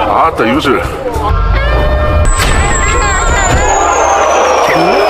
아따 이것을.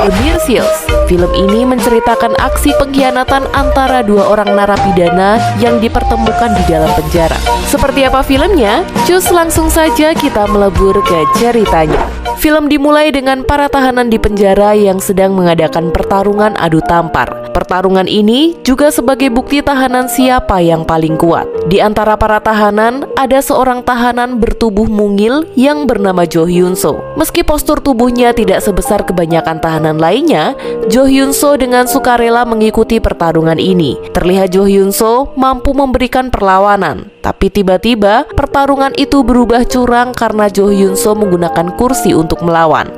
The Mirfields. Film ini menceritakan aksi pengkhianatan antara dua orang narapidana yang dipertemukan di dalam penjara. Seperti apa filmnya? Cus langsung saja kita melebur ke ceritanya. Film dimulai dengan para tahanan di penjara yang sedang mengadakan pertarungan adu tampar. Pertarungan ini juga sebagai bukti tahanan siapa yang paling kuat. Di antara para tahanan, ada seorang tahanan bertubuh mungil yang bernama Jo Hyun So. Meski postur tubuhnya tidak sebesar kebanyakan tahanan lainnya, Jo Hyun So dengan sukarela mengikuti pertarungan ini. Terlihat Jo Hyun So mampu memberikan perlawanan, tapi tiba-tiba pertarungan itu berubah curang karena Jo Hyun So menggunakan kursi untuk melawan.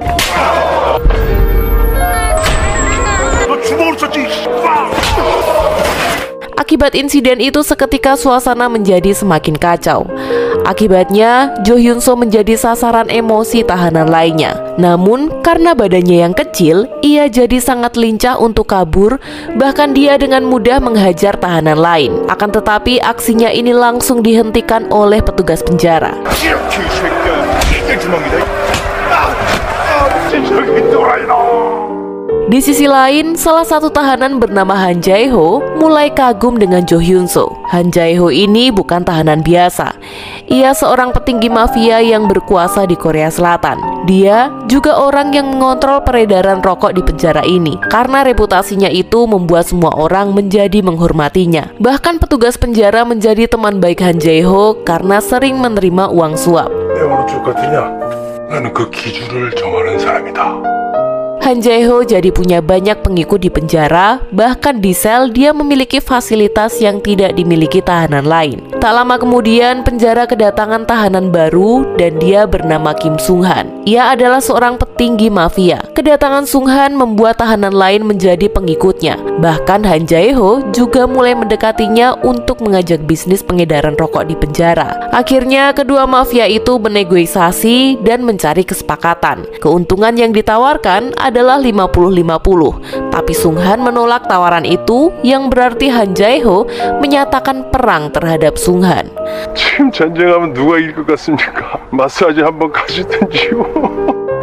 Akibat insiden itu seketika suasana menjadi semakin kacau. Akibatnya, Jo Hyun So menjadi sasaran emosi tahanan lainnya. Namun, karena badannya yang kecil, ia jadi sangat lincah untuk kabur, bahkan dia dengan mudah menghajar tahanan lain. Akan tetapi, aksinya ini langsung dihentikan oleh petugas penjara. Di sisi lain, salah satu tahanan bernama Han Jae-ho mulai kagum dengan Jo Hyun So. Han Jae-ho ini bukan tahanan biasa. Ia seorang petinggi mafia yang berkuasa di Korea Selatan. Dia juga orang yang mengontrol peredaran rokok di penjara ini. Karena reputasinya itu membuat semua orang menjadi menghormatinya. Bahkan petugas penjara menjadi teman baik Han Jae-ho karena sering menerima uang suap. 나는 그 기준을 정하는 사람이다. Han Jae-ho jadi punya banyak pengikut di penjara, bahkan di sel dia memiliki fasilitas yang tidak dimiliki tahanan lain. Tak lama kemudian penjara kedatangan tahanan baru dan dia bernama Kim Sung Han. Ia adalah seorang petinggi mafia. Kedatangan Sung Han membuat tahanan lain menjadi pengikutnya. Bahkan Han Jae-ho juga mulai mendekatinya untuk mengajak bisnis pengedaran rokok di penjara. Akhirnya kedua mafia itu bernegosiasi dan mencari kesepakatan. Keuntungan yang ditawarkan adalah 50-50. Tapi Sung Han menolak tawaran itu, yang berarti Han Jae-ho menyatakan perang terhadap Sung Han. 지금 전쟁하면 누가 이길 것 같습니까? 마사지 한번 가시든지요.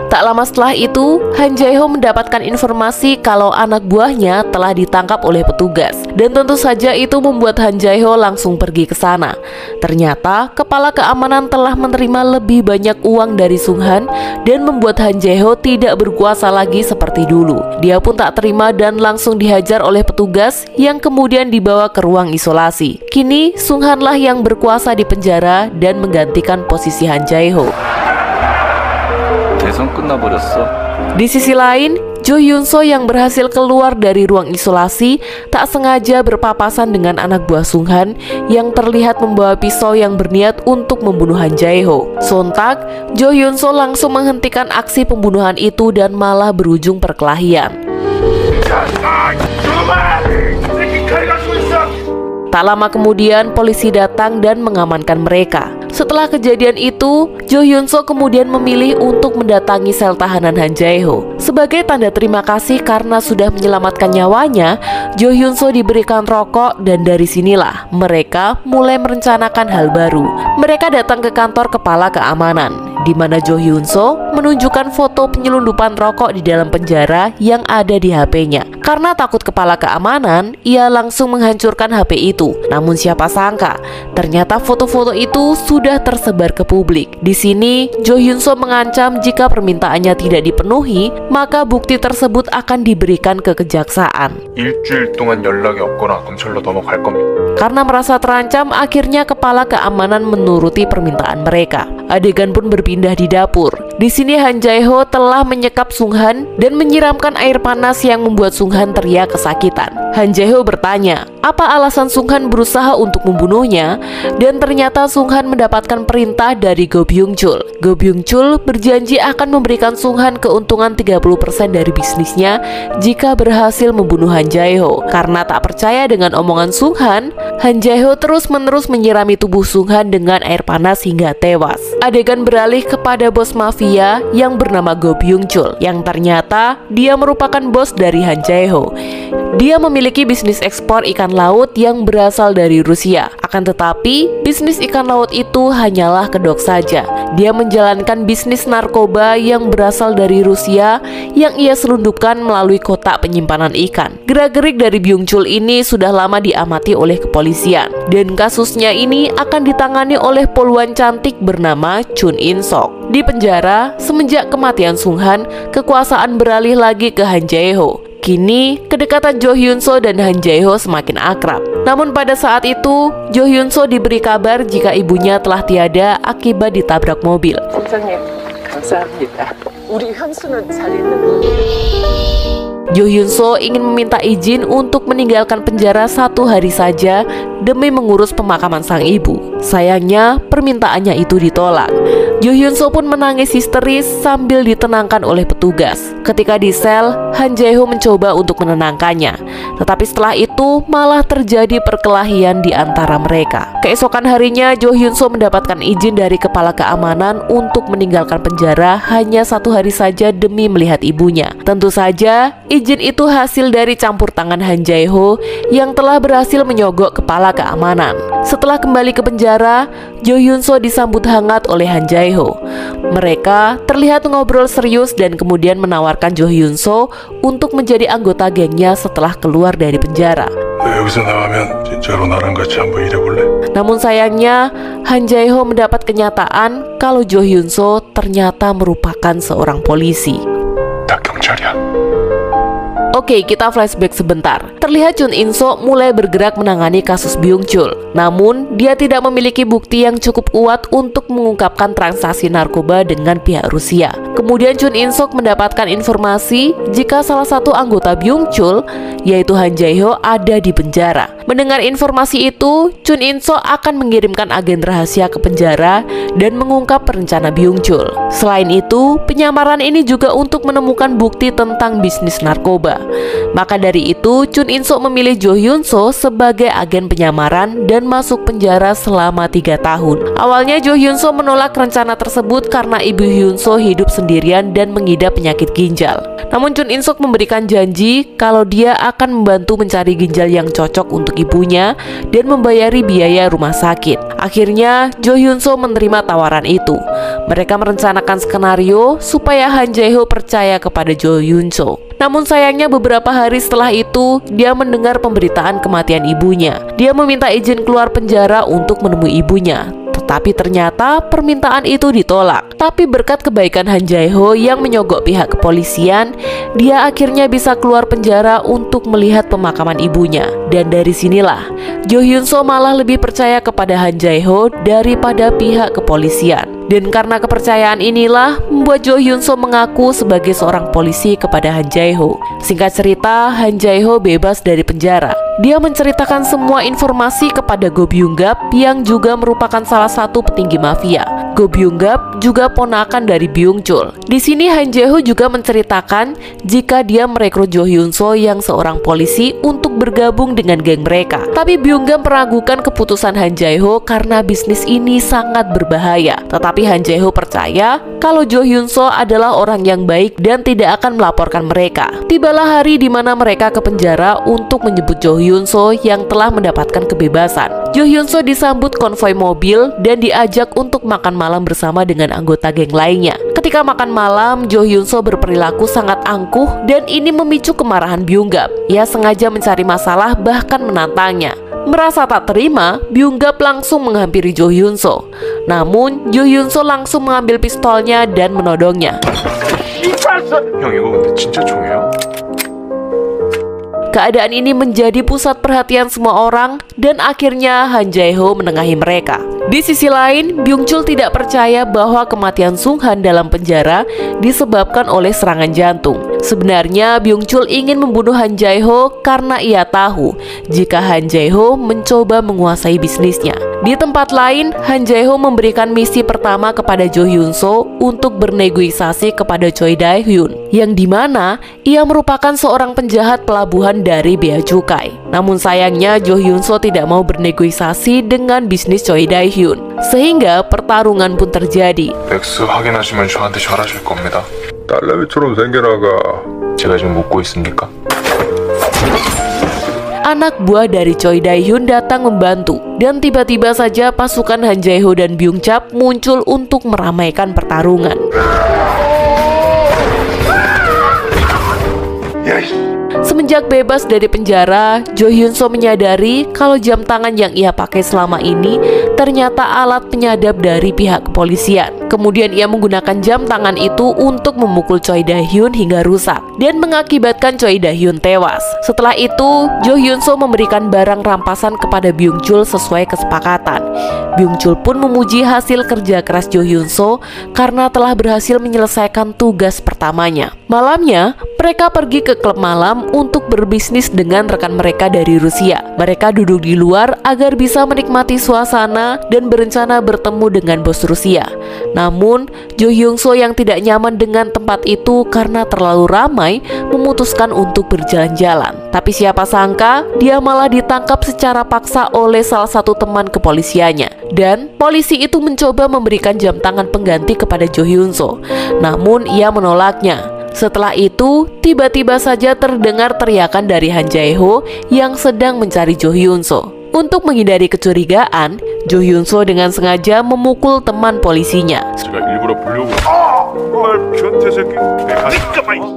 Tak lama setelah itu, Han Jae-ho mendapatkan informasi kalau anak buahnya telah ditangkap oleh petugas. Dan tentu saja itu membuat Han Jae-ho langsung pergi ke sana. Ternyata, kepala keamanan telah menerima lebih banyak uang dari Sung Han dan membuat Han Jae-ho tidak berkuasa lagi seperti dulu. Dia pun tak terima dan langsung dihajar oleh petugas yang kemudian dibawa ke ruang isolasi. Kini, Sung Han lah yang berkuasa di penjara dan menggantikan posisi Han Jae-ho. Di sisi lain, Jo Hyun So yang berhasil keluar dari ruang isolasi tak sengaja berpapasan dengan anak buah Sung Han yang terlihat membawa pisau yang berniat untuk membunuh Han Jae-ho. Sontak, Jo Hyun So langsung menghentikan aksi pembunuhan itu dan malah berujung perkelahian. Tak lama kemudian polisi datang dan mengamankan mereka. Setelah kejadian itu, Jo Hyun So kemudian memilih untuk mendatangi sel tahanan Han Jae-ho. Sebagai tanda terima kasih karena sudah menyelamatkan nyawanya, Jo Hyun So diberikan rokok dan dari sinilah mereka mulai merencanakan hal baru. Mereka datang ke kantor kepala keamanan, di mana Jo Hyun So menunjukkan foto penyelundupan rokok di dalam penjara yang ada di HP-nya. Karena takut kepala keamanan, ia langsung menghancurkan HP itu. Namun siapa sangka, ternyata foto-foto itu sudah tersebar ke publik. Di sini, Jo Hyun So mengancam jika permintaannya tidak dipenuhi, maka bukti tersebut akan diberikan ke kejaksaan. 일주일 동안 연락이 없거나 검찰로 넘어갈 겁니다. Karena merasa terancam, akhirnya kepala keamanan menuruti permintaan mereka. Adegan pun berpindah di dapur. Di sini Han Jae-ho telah menyekap Sung Han dan menyiramkan air panas yang membuat Sung Han teriak kesakitan. Han Jae-ho bertanya, apa alasan Sung Han berusaha untuk membunuhnya? Dan ternyata Sung Han mendapatkan perintah dari Go Byung-chul. Go Byung-chul berjanji akan memberikan Sung Han keuntungan 30% dari bisnisnya jika berhasil membunuh Han Jae-ho. Karena tak percaya dengan omongan Sung Han, Han Jae-ho terus-menerus menyirami tubuh Sung Han dengan air panas hingga tewas. adegan beralih kepada bos mafia yang bernama Go Byung-chul, yang ternyata dia merupakan bos dari Han Jae-ho. Dia memiliki bisnis ekspor ikan laut yang berasal dari Rusia. Akan tetapi, bisnis ikan laut itu hanyalah kedok saja. Dia menjalankan bisnis narkoba yang berasal dari Rusia yang ia selundupkan melalui kotak penyimpanan ikan. Gerak-gerik dari Byung-chul ini sudah lama diamati oleh kepolisian, dan kasusnya ini akan ditangani oleh poluan cantik bernama Chun In-sok. Di penjara, semenjak kematian Sung Han, kekuasaan beralih lagi ke Han Jae-ho. Kini, kedekatan Jo Hyun-so dan Han Jae-ho semakin akrab. Namun pada saat itu, Jo Hyun-so diberi kabar jika ibunya telah tiada akibat ditabrak mobil. 선생님, 감사합니다. 우리 현수는 잘 있는 거예요. Jo Hyun-so ingin meminta izin untuk meninggalkan penjara 1 hari saja demi mengurus pemakaman sang ibu. Sayangnya, permintaannya itu ditolak. Jo Hyun-so pun menangis histeris sambil ditenangkan oleh petugas. Ketika di sel, Han Jae-ho mencoba untuk menenangkannya. Tetapi setelah itu, malah terjadi perkelahian di antara mereka. Keesokan harinya, Jo Hyun-so mendapatkan izin dari kepala keamanan untuk meninggalkan penjara hanya 1 hari saja demi melihat ibunya. Tentu saja, izin itu hasil dari campur tangan Han Jae-ho yang telah berhasil menyogok kepala keamanan. Setelah kembali ke penjara, Jo Hyun-so disambut hangat oleh Han Jae-ho. Mereka terlihat ngobrol serius dan kemudian menawarkan Jo Hyun-so untuk menjadi anggota gengnya setelah keluar dari penjara. 여기서 나가면 진짜로 나랑 같이 한번 일해볼래? Namun sayangnya, Han Jae-ho mendapat kenyataan kalau Jo Hyun-so ternyata merupakan seorang polisi. 나 경찰이야. Oke, kita flashback sebentar. Terlihat Chun In-sok mulai bergerak menangani kasus Byung-chul. Namun, dia tidak memiliki bukti yang cukup kuat untuk mengungkapkan transaksi narkoba dengan pihak Rusia. Kemudian Chun In-sok mendapatkan informasi jika salah satu anggota Byung-chul, yaitu Han Jae-ho, ada di penjara. Mendengar informasi itu, Chun In-sok akan mengirimkan agen rahasia ke penjara dan mengungkap rencana Byung-chul. Selain itu, penyamaran ini juga untuk menemukan bukti tentang bisnis narkoba. Maka dari itu, Chun In-sok memilih Jo Hyun-so sebagai agen penyamaran dan masuk penjara selama 3 tahun. Awalnya Jo Hyun-so menolak rencana tersebut karena ibu Hyun-so hidup sendirian dan mengidap penyakit ginjal. Namun Chun In-sok memberikan janji kalau dia akan membantu mencari ginjal yang cocok untuk ibunya dan membayari biaya rumah sakit. Akhirnya Jo Hyun-so menerima tawaran itu. Mereka merencanakan skenario supaya Han Jae-ho percaya kepada Jo Hyun-so. Namun sayangnya beberapa hari setelah itu, dia mendengar pemberitaan kematian ibunya. Dia meminta izin keluar penjara untuk menemui ibunya. Tetapi ternyata permintaan itu ditolak. Tapi berkat kebaikan Han Jae-ho yang menyogok pihak kepolisian, dia akhirnya bisa keluar penjara untuk melihat pemakaman ibunya. Dan dari sinilah, Jo Hyun-so malah lebih percaya kepada Han Jae-ho daripada pihak kepolisian. Dan karena kepercayaan inilah membuat Jo Hyun-so mengaku sebagai seorang polisi kepada Han Jae-ho. Singkat cerita, Han Jae-ho bebas dari penjara. Dia menceritakan semua informasi kepada Go Byung-gap yang juga merupakan salah satu petinggi mafia. Go Byung-gap juga ponakan dari Byung-chul. Di sini Han Jae-ho juga menceritakan jika dia merekrut Jo Hyun-so yang seorang polisi untuk bergabung dengan geng mereka. Tapi Byung-gap meragukan keputusan Han Jae-ho karena bisnis ini sangat berbahaya. Tetapi Han Jae-ho percaya kalau Jo Hyun-so adalah orang yang baik dan tidak akan melaporkan mereka. Tibalah hari di mana mereka ke penjara untuk menyebut Jo Hyun-so yang telah mendapatkan kebebasan. Jo Hyun-so disambut konvoi mobil dan diajak untuk makan malam bersama dengan anggota geng lainnya. Ketika makan malam, Jo Hyun-so berperilaku sangat angkuh dan ini memicu kemarahan Byung-gap. Ia sengaja mencari masalah bahkan menantangnya. Merasa tak terima, Byung-gap langsung menghampiri Jo Hyun-so. Namun, Jo Hyun-so langsung mengambil pistolnya dan menodongnya. 형 이거 근데 진짜 총이에요? Keadaan ini menjadi pusat perhatian semua orang dan akhirnya Han Jae-ho menengahi mereka. Di sisi lain, Byung-chul tidak percaya bahwa kematian Sung Han dalam penjara disebabkan oleh serangan jantung. Sebenarnya Byung-chul ingin membunuh Han Jae-ho karena ia tahu jika Han Jae-ho mencoba menguasai bisnisnya. Di tempat lain, Han Jae-ho memberikan misi pertama kepada Jo Hyun-so untuk bernegosiasi kepada Choi Dae-hyun, yang dimana ia merupakan seorang penjahat pelabuhan dari bea cukai. Namun sayangnya Jo Hyun-so tidak mau bernegosiasi dengan bisnis Choi Dae-hyun. Hyun, sehingga pertarungan pun terjadi. 맥스 확인하시면 저한테 전화하실 겁니다. 딸내미처럼 생겨나가. 제가 지금 묻고 있습니까? Anak buah dari Choi Dae-hyun datang membantu, dan tiba-tiba saja pasukan Han Jae-ho dan Byung Chap muncul untuk meramaikan pertarungan. Semenjak bebas dari penjara, Jo Hyun So menyadari kalau jam tangan yang ia pakai selama ini ternyata alat penyadap dari pihak kepolisian. Kemudian ia menggunakan jam tangan itu untuk memukul Choi Dae-hyun hingga rusak dan mengakibatkan Choi Dae-hyun tewas. Setelah itu, Jo Hyun So memberikan barang rampasan kepada Byung Chul sesuai kesepakatan. Byung Chul pun memuji hasil kerja keras Jo Hyun So karena telah berhasil menyelesaikan tugas pertamanya. Malamnya, mereka pergi ke klub malam untuk berbisnis dengan rekan mereka dari Rusia. Mereka duduk di luar agar bisa menikmati suasana dan berencana bertemu dengan bos Rusia. Namun, Jo Hyun So yang tidak nyaman dengan tempat itu karena terlalu ramai memutuskan untuk berjalan-jalan. Tapi siapa sangka, dia malah ditangkap secara paksa oleh salah satu teman kepolisiannya. Dan polisi itu mencoba memberikan jam tangan pengganti kepada Jo Hyun So. Namun, ia menolaknya. Setelah itu, tiba-tiba saja terdengar teriakan dari Han Jae-ho yang sedang mencari Jo Hyun So. Untuk menghindari kecurigaan, Jo Hyun So dengan sengaja memukul teman polisinya. 제가 일부러 보려고. 변태 새끼.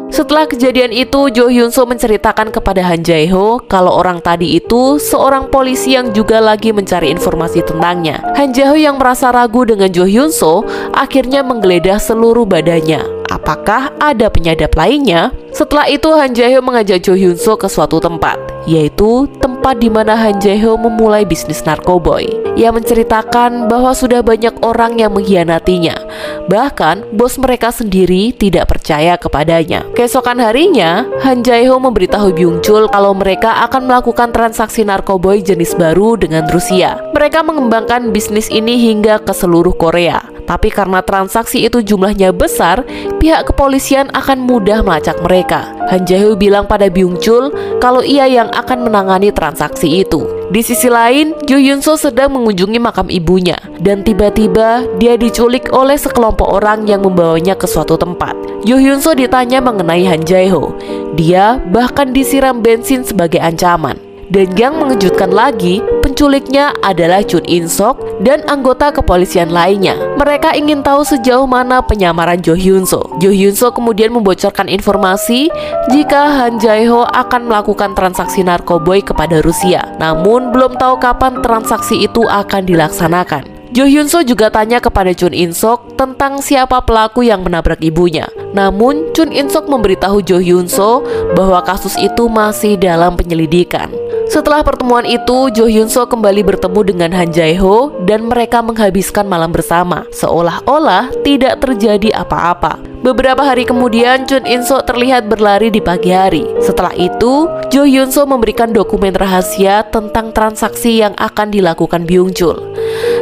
Setelah kejadian itu, Jo Hyun So menceritakan kepada Han Jae-ho kalau orang tadi itu seorang polisi yang juga lagi mencari informasi tentangnya. Han Jae-ho yang merasa ragu dengan Jo Hyun So akhirnya menggeledah seluruh badannya. Apakah ada penyadap lainnya? Setelah itu, Han Jae-ho mengajak Jo Hyun So ke suatu tempat, yaitu tempat di mana Han Jae-ho memulai bisnis narkoboy. Ia menceritakan bahwa sudah banyak orang yang mengkhianatinya. Bahkan, bos mereka sendiri tidak percaya kepadanya. Keesokan harinya, Han Jae-ho memberitahu Byung Chul kalau mereka akan melakukan transaksi narkoboy jenis baru dengan Rusia. Mereka mengembangkan bisnis ini hingga ke seluruh Korea. Tapi karena transaksi itu jumlahnya besar, pihak kepolisian akan mudah melacak mereka. Han Jae-ho bilang pada Byung Chul kalau ia yang akan menangani transaksi itu. Di sisi lain, Jo Hyun So sedang mengunjungi makam ibunya, dan tiba-tiba dia diculik oleh sekelompok orang yang membawanya ke suatu tempat. Jo Hyun So ditanya mengenai Han Jae-ho. Dia bahkan disiram bensin sebagai ancaman. Dan yang mengejutkan lagi, penculiknya adalah Chun In-sok dan anggota kepolisian lainnya. Mereka ingin tahu sejauh mana penyamaran Jo Hyun So. Jo Hyun So kemudian membocorkan informasi jika Han Jae-ho akan melakukan transaksi narkoboy kepada Rusia. Namun belum tahu kapan transaksi itu akan dilaksanakan. Jo Hyun So juga tanya kepada Chun In-sok tentang siapa pelaku yang menabrak ibunya. Namun Chun In-sok memberitahu Jo Hyun So bahwa kasus itu masih dalam penyelidikan. Setelah pertemuan itu, Jo Hyun So kembali bertemu dengan Han Jae-ho dan mereka menghabiskan malam bersama, seolah-olah tidak terjadi apa-apa. Beberapa hari kemudian, Chun In-sok terlihat berlari di pagi hari. Setelah itu, Jo Hyun So memberikan dokumen rahasia tentang transaksi yang akan dilakukan Byung Chul.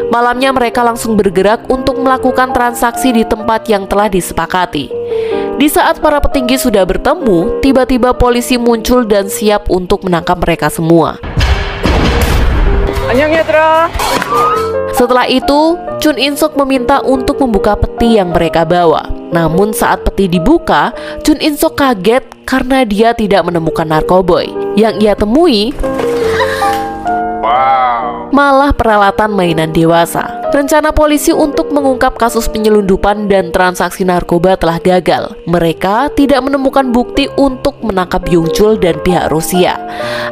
Malamnya mereka langsung bergerak untuk melakukan transaksi di tempat yang telah disepakati. Di saat para petinggi sudah bertemu, tiba-tiba polisi muncul dan siap untuk menangkap mereka semua. 안녕 얘들아. Setelah itu, Chun In-sok meminta untuk membuka peti yang mereka bawa. Namun saat peti dibuka, Chun In-sok kaget karena dia tidak menemukan narkoboy. Yang ia temui malah peralatan mainan dewasa. Rencana polisi untuk mengungkap kasus penyelundupan dan transaksi narkoba telah gagal. Mereka tidak menemukan bukti untuk menangkap Byung Chul dan pihak Rusia.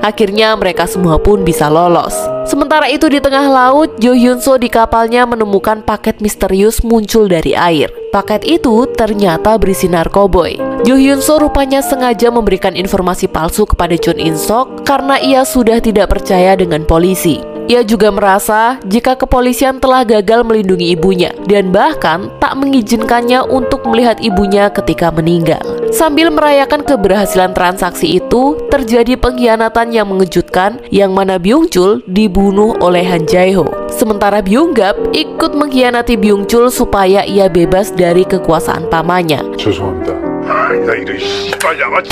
Akhirnya mereka semua pun bisa lolos. Sementara itu di tengah laut, Jo Hyun So di kapalnya menemukan paket misterius muncul dari air. Paket itu ternyata berisi narkoboy. Jo Hyun So rupanya sengaja memberikan informasi palsu kepada Chun In-sok karena ia sudah tidak percaya dengan polisi. Ia juga merasa jika kepolisian telah gagal melindungi ibunya dan bahkan tak mengizinkannya untuk melihat ibunya ketika meninggal. Sambil merayakan keberhasilan transaksi itu, terjadi pengkhianatan yang mengejutkan yang mana Byung Chul dibunuh oleh Han Jae-ho. Sementara Byung Gap ikut mengkhianati Byung Chul supaya ia bebas dari kekuasaan pamannya. 죄송합니다. 나 이런 씨발 양아치.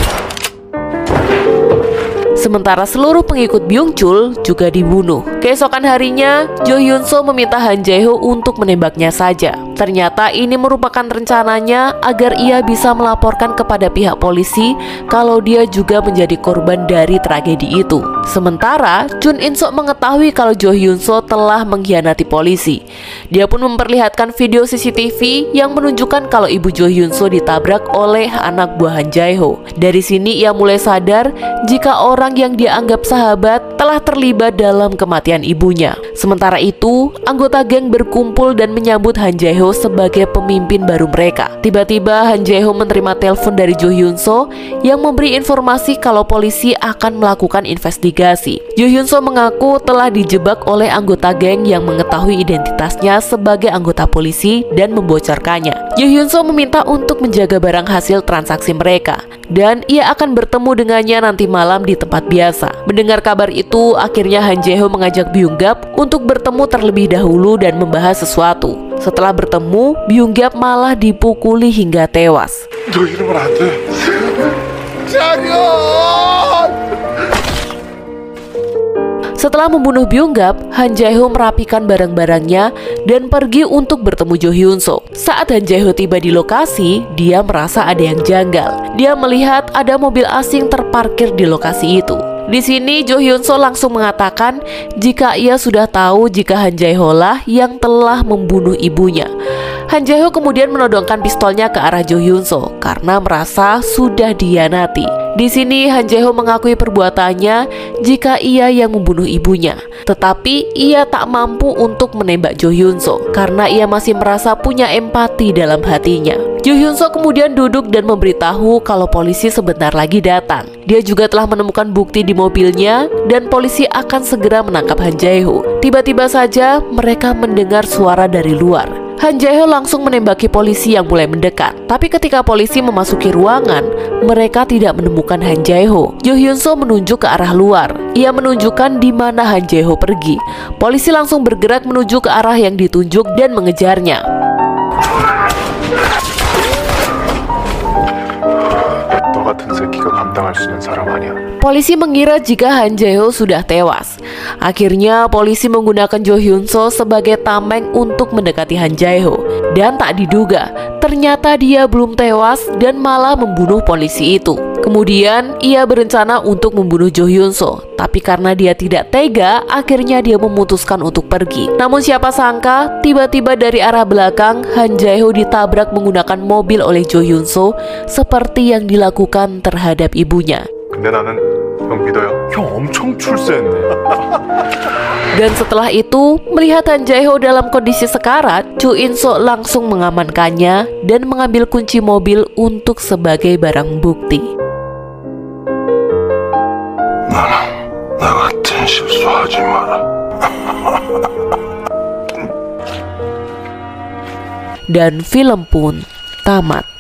Sementara seluruh pengikut Byung Chul juga dibunuh. Keesokan harinya, Jo Hyun So meminta Han Jae Ho untuk menembaknya saja. Ternyata ini merupakan rencananya agar ia bisa melaporkan kepada pihak polisi kalau dia juga menjadi korban dari tragedi itu. Sementara Chun In Sok mengetahui kalau Jo Hyun So telah mengkhianati polisi. Dia pun memperlihatkan video CCTV yang menunjukkan kalau ibu Jo Hyun So ditabrak oleh anak buah Han Jae Ho. Dari sini ia mulai sadar jika orang yang dia anggap sahabat telah terlibat dalam kematian ibunya. Sementara itu, anggota geng berkumpul dan menyambut Han Jae Ho sebagai pemimpin baru mereka. Tiba-tiba Han Jae Ho menerima telepon dari Jo Hyun So yang memberi informasi kalau polisi akan melakukan investigasi. Jo Hyun So mengaku telah dijebak oleh anggota geng yang mengetahui identitasnya sebagai anggota polisi dan membocorkannya. Jo Hyun So meminta untuk menjaga barang hasil transaksi mereka dan ia akan bertemu dengannya nanti malam di tempat biasa. Mendengar kabar itu, akhirnya Han Jae Ho mengajak Byung Gap untuk bertemu terlebih dahulu dan membahas sesuatu. Setelah bertemu, Byung Gap malah dipukuli hingga tewas. 너 이러면 안 돼. Setelah membunuh Byung Gap, Han Jae Ho merapikan barang-barangnya dan pergi untuk bertemu Jo Hyun So. Saat Han Jae Ho tiba di lokasi, dia merasa ada yang janggal. Dia melihat ada mobil asing terparkir di lokasi itu. Di sini Jo Hyun So langsung mengatakan jika ia sudah tahu jika Han Jae Ho lah yang telah membunuh ibunya. Han Jae Ho kemudian menodongkan pistolnya ke arah Jo Hyun So karena merasa sudah dihianati. Di sini Han Jae Ho mengakui perbuatannya jika ia yang membunuh ibunya, tetapi ia tak mampu untuk menembak Jo Hyun So karena ia masih merasa punya empati dalam hatinya. Jo Hyun So kemudian duduk dan memberitahu kalau polisi sebentar lagi datang. Dia juga telah menemukan bukti di mobilnya dan polisi akan segera menangkap Han Jae Ho. Tiba-tiba saja mereka mendengar suara dari luar. Han Jae Ho langsung menembaki polisi yang mulai mendekat. Tapi ketika polisi memasuki ruangan, mereka tidak menemukan Han Jae Ho. Jo Hyun So menunjuk ke arah luar. Ia menunjukkan di mana Han Jae Ho pergi. Polisi langsung bergerak menuju ke arah yang ditunjuk dan mengejarnya. 너 같은 새끼가 감당할 수 있는 사람 아니야. Polisi mengira jika Han Jae Ho sudah tewas. Akhirnya polisi menggunakan Jo Hyun So sebagai tameng untuk mendekati Han Jae Ho. Dan tak diduga, ternyata dia belum tewas dan malah membunuh polisi itu. Kemudian ia berencana untuk membunuh Jo Hyun So, tapi karena dia tidak tega, akhirnya dia memutuskan untuk pergi. Namun siapa sangka, tiba-tiba dari arah belakang Han Jae Ho ditabrak menggunakan mobil oleh Jo Hyun So seperti yang dilakukan terhadap ibunya. 근데 나는 형 믿어요. 형 엄청 출세했네. Dan setelah itu, melihat Han Jae Ho dalam kondisi sekarat, Choo In Sok langsung mengamankannya dan mengambil kunci mobil untuk sebagai barang bukti. 나 같은 실수하지 마라. Dan film pun tamat.